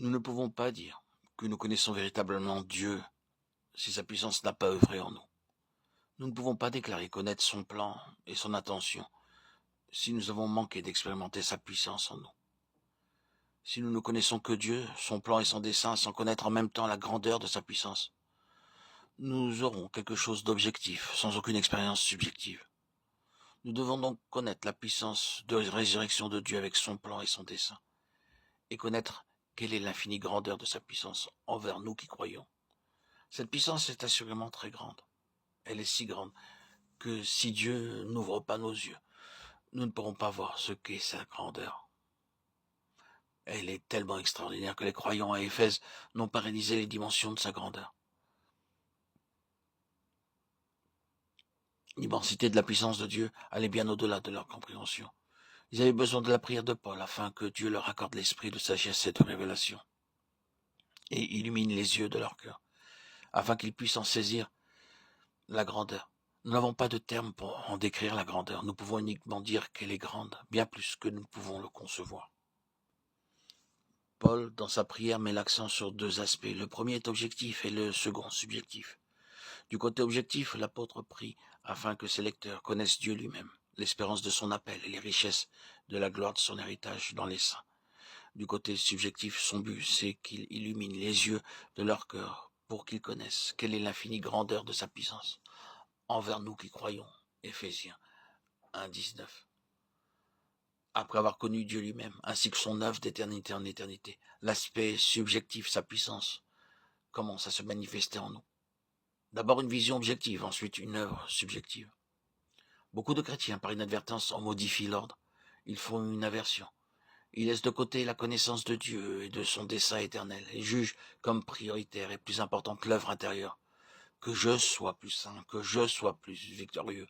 Nous ne pouvons pas dire que nous connaissons véritablement Dieu si sa puissance n'a pas œuvré en nous. Nous ne pouvons pas déclarer connaître son plan et son intention si nous avons manqué d'expérimenter sa puissance en nous. Si nous ne connaissons que Dieu, son plan et son dessein sans connaître en même temps la grandeur de sa puissance, nous aurons quelque chose d'objectif sans aucune expérience subjective. Nous devons donc connaître la puissance de résurrection de Dieu avec son plan et son dessein, et connaître quelle est l'infinie grandeur de sa puissance envers nous qui croyons. Cette puissance est assurément très grande. Elle est si grande que si Dieu n'ouvre pas nos yeux, nous ne pourrons pas voir ce qu'est sa grandeur. Elle est tellement extraordinaire que les croyants à Éphèse n'ont pas réalisé les dimensions de sa grandeur. L'immensité de la puissance de Dieu allait bien au-delà de leur compréhension. Ils avaient besoin de la prière de Paul afin que Dieu leur accorde l'esprit de sagesse et de révélation et illumine les yeux de leur cœur, afin qu'ils puissent en saisir la grandeur. Nous n'avons pas de terme pour en décrire la grandeur. Nous pouvons uniquement dire qu'elle est grande, bien plus que nous pouvons le concevoir. Paul, dans sa prière, met l'accent sur deux aspects. Le premier est objectif et le second subjectif. Du côté objectif, l'apôtre prie afin que ses lecteurs connaissent Dieu lui-même, l'espérance de son appel et les richesses de la gloire de son héritage dans les saints. Du côté subjectif, son but, c'est qu'il illumine les yeux de leur cœur pour qu'ils connaissent quelle est l'infinie grandeur de sa puissance envers nous qui croyons. Éphésiens 1:19. Après avoir connu Dieu lui-même, ainsi que son œuvre d'éternité en éternité, l'aspect subjectif, sa puissance, commence à se manifester en nous. D'abord une vision objective, ensuite une œuvre subjective. Beaucoup de chrétiens, par inadvertance, en modifient l'ordre. Ils font une aversion. Ils laissent de côté la connaissance de Dieu et de son dessein éternel et jugent comme prioritaire et plus importante l'œuvre intérieure. Que je sois plus saint, que je sois plus victorieux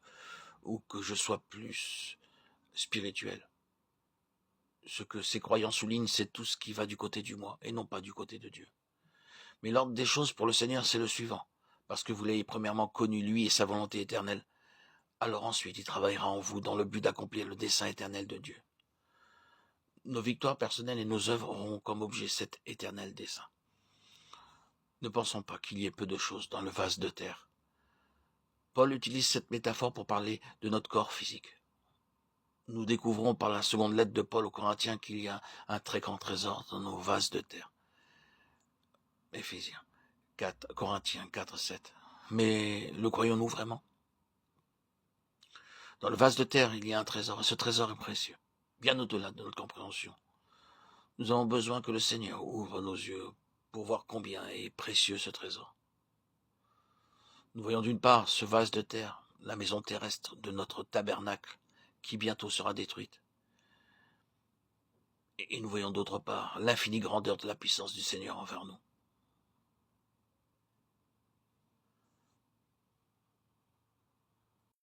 ou que je sois plus spirituel. Ce que ces croyants soulignent, c'est tout ce qui va du côté du moi et non pas du côté de Dieu. Mais l'ordre des choses pour le Seigneur, c'est le suivant. Parce que vous l'avez premièrement connu, lui et sa volonté éternelle, alors ensuite il travaillera en vous dans le but d'accomplir le dessein éternel de Dieu. Nos victoires personnelles et nos œuvres auront comme objet cet éternel dessein. Ne pensons pas qu'il y ait peu de choses dans le vase de terre. Paul utilise cette métaphore pour parler de notre corps physique. Nous découvrons par la seconde lettre de Paul aux Corinthiens qu'il y a un très grand trésor dans nos vases de terre. Éphésiens 4, Corinthiens 4, 7. Mais le croyons-nous vraiment? Dans le vase de terre, il y a un trésor, et ce trésor est précieux, bien au-delà de notre compréhension. Nous avons besoin que le Seigneur ouvre nos yeux pour voir combien est précieux ce trésor. Nous voyons d'une part ce vase de terre, la maison terrestre de notre tabernacle, qui bientôt sera détruite. Et nous voyons d'autre part l'infinie grandeur de la puissance du Seigneur envers nous.